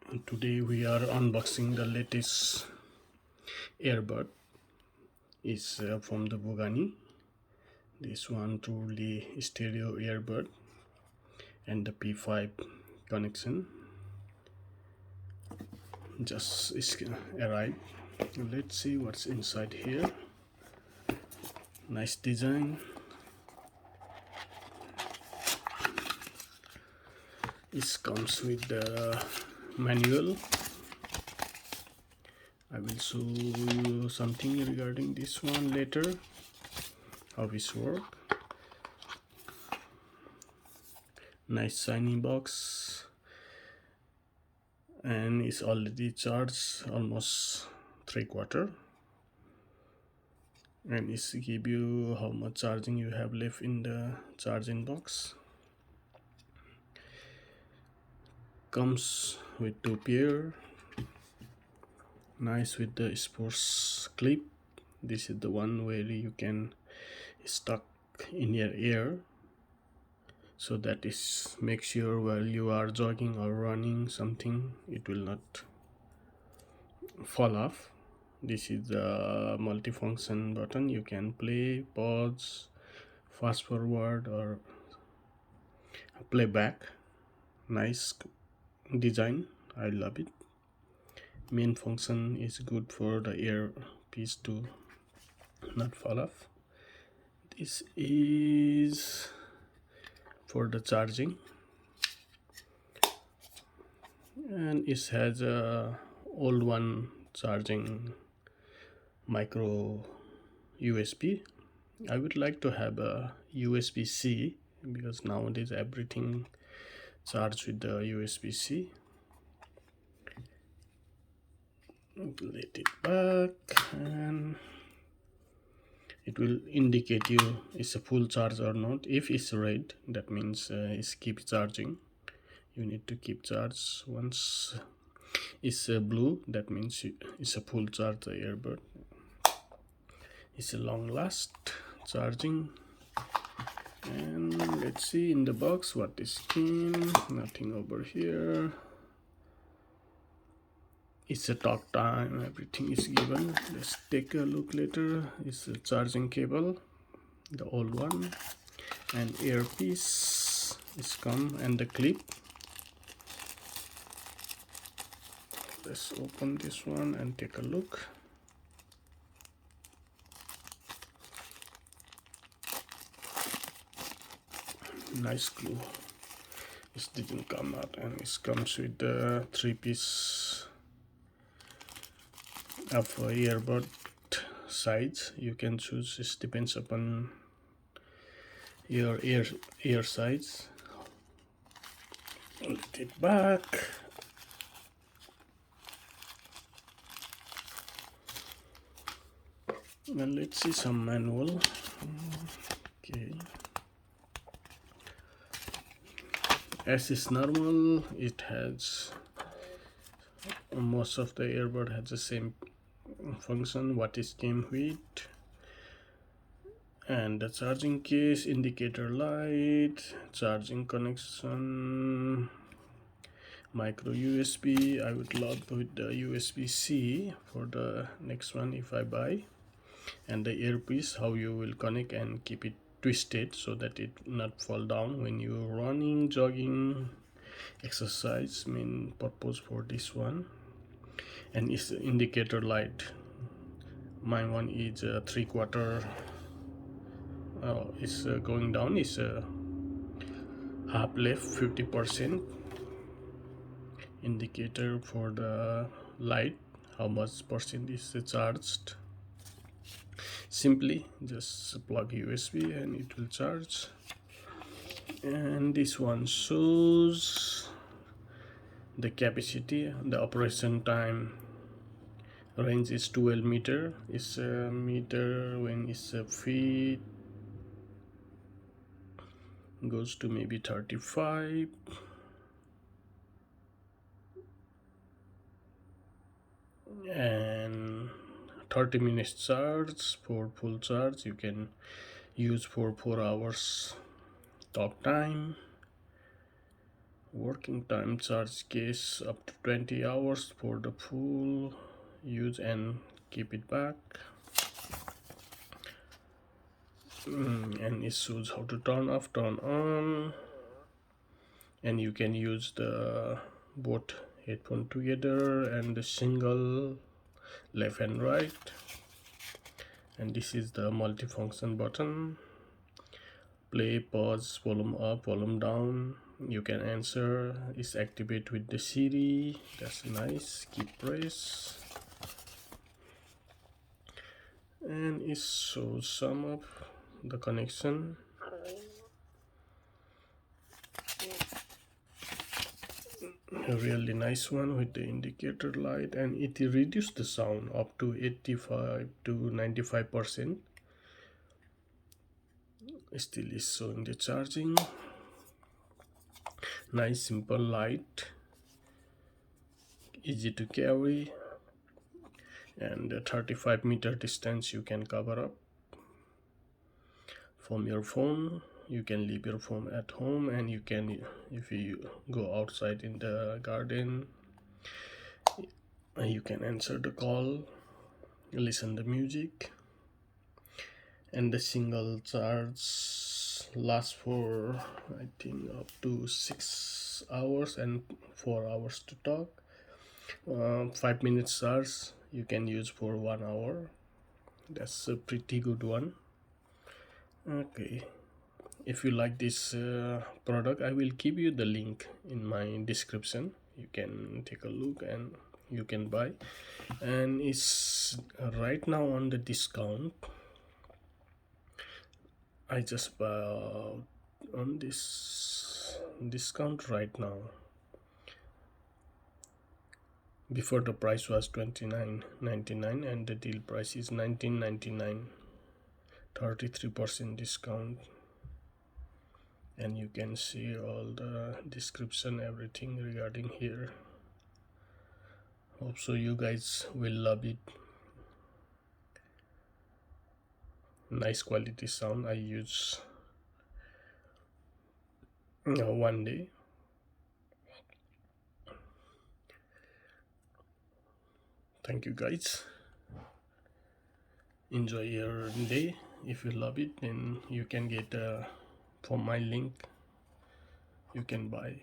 Today we are unboxing the latest earbud. Is from the BUGANI. This one truly stereo earbud and the P5 connection just arrived. Let's see what's inside here. Nice design. It comes with the manual. I will show you something regarding this one later, how it works. Nice shiny box, and it's already charged almost 3/4, and it's give you how much charging you have left in the charging box. Comes with 2 pair. Nice with the sports clip. This is the one where you can stuck in your ear, so that is make sure while you are jogging or running something it will not fall off. This is the multifunction button. You can play, pause, fast forward or play back. Nice design, I love it. Main function is good for the earpiece to not fall off. This is for the charging, and it has a old one charging micro USB. I would like to have a USB-C because nowadays everything charged with the USB-C. Let it back, and it will indicate you it's a full charge or not. If it's red, that means it's keep charging. You need to keep charge. Once it's blue, that means it's a full charge the earbud. It's a long last charging. And let's see in the box what is came. Nothing over here. It's a talk time, everything is given. Let's take a look later. It's a charging cable, the old one, and earpiece is come, and the clip. Let's open this one and take a look. Nice glue. This didn't come out, and it comes with the 3-piece of earbud size. You can choose, it depends upon your ear size. Let it back. And let's see some manual. Okay, as is normal, it has most of the earbud has the same function what it came with, and the charging case, indicator light, charging connection, micro USB. I would love with the USB-C for the next one if I buy. And the earpiece, how you will connect and keep it twisted so that it not fall down when you're running, jogging, exercise. Main purpose for this one. And it's indicator light. My one is 3/4. It's going down. It's half left, 50%. Indicator for the light, how much percent is charged. Simply just plug USB and it will charge. And this one shows the capacity. The operation time range is 12 meter. It's a meter when it's a feet, goes to maybe 35. And 30 minutes charge. For full charge you can use for 4 hours talk time. Working time charge case up to 20 hours for the full use and keep it back. And it shows how to turn off, turn on, and you can use the both headphone together and the single left and right. And this is the multifunction button: play, pause, volume up, volume down. You can answer. Is activate with the Siri. That's nice. Keep press, and it shows some of the connection. A really nice one with the indicator light, and it reduced the sound up to 85 to 95%. Still is showing the charging. Nice simple light, easy to carry, and the 35-meter distance you can cover up from your phone. You can leave your phone at home, and you can, if you go outside in the garden, you can answer the call, listen to music. And the single charge lasts for, I think, up to 6 hours and 4 hours to talk. 5 minutes charge you can use for 1 hour. That's a pretty good one. Okay, if you like this product, I will give you the link in my description. You can take a look and you can buy. And it's right now on the discount. I just bought on this discount right now. Before the price was $29.99 and the deal price is $19.99. 33% discount, and you can see all the description, everything regarding here. Hope so you guys will love it. Nice quality sound. I use one day. Thank you guys. Enjoy your day. If you love it, then you can get from my link, you can buy.